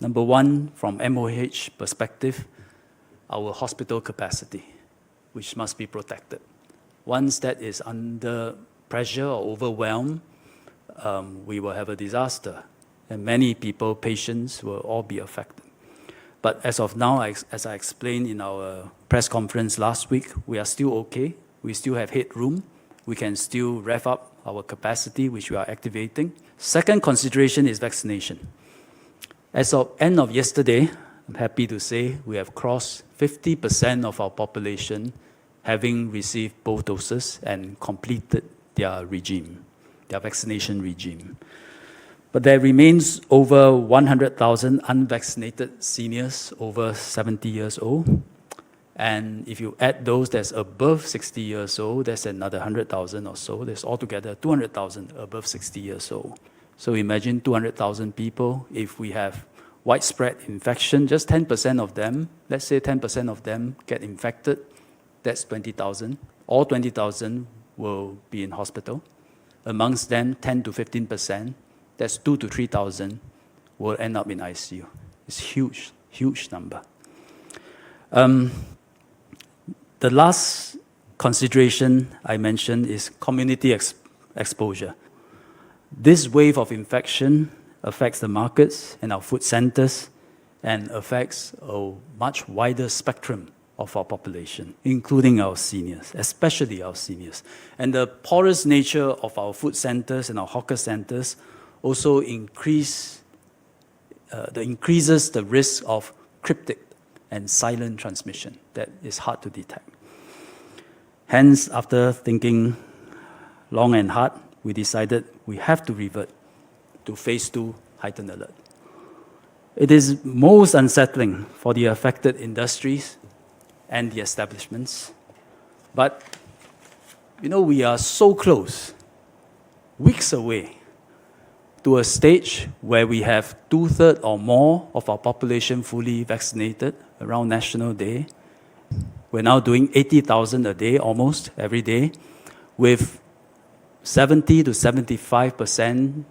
Number one, from MOH perspective, our hospital capacity, which must be protected. Once that is under pressure or overwhelmed, we will have a disaster, and many people, patients, will all be affected. But as of now, as I explained in our press conference last week, we are still okay. We still have headroom. We can still rev up our capacity, which we are activating. Second consideration is vaccination. As of end of yesterday, I'm happy to say we have crossed 50% of our population having received both doses and completed their regime, their vaccination regime. But there remains over 100,000 unvaccinated seniors over 70 years old. And if you add those that's above 60 years old, there's another 100,000 or so. There's altogether 200,000 above 60 years old. So imagine 200,000 people. If we have widespread infection, just 10% of them, let's say 10% of them get infected, that's 20,000. All 20,000 will be in hospital. Amongst them, 10 to 15%, that's 2,000 to 3,000 will end up in ICU. It's huge, huge number. The last consideration I mentioned is community exposure. This wave of infection affects the markets and our food centers and affects a much wider spectrum of our population, including our seniors, especially our seniors. And the porous nature of our food centers and our hawker centers also increases the risk of cryptic and silent transmission that is hard to detect. Hence, after thinking long and hard, we decided we have to revert to phase 2 heightened alert. It is most unsettling for the affected industries and the establishments. But, we are so close, weeks away, to a stage where we have 2/3 or more of our population fully vaccinated around National Day. We're now doing 80,000 a day, almost every day, with 70 to 75%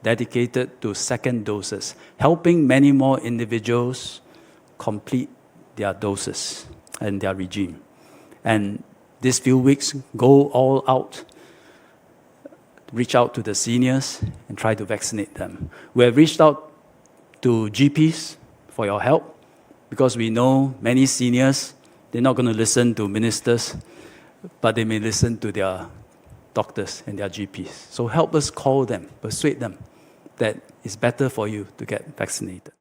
dedicated to second doses, helping many more individuals complete their doses and their regime. And these few weeks, go all out, reach out to the seniors and try to vaccinate them. We have reached out to GPs for your help because we know many seniors, they're not going to listen to ministers, but they may listen to their doctors and their GPs. So help us call them, persuade them that it's better for you to get vaccinated.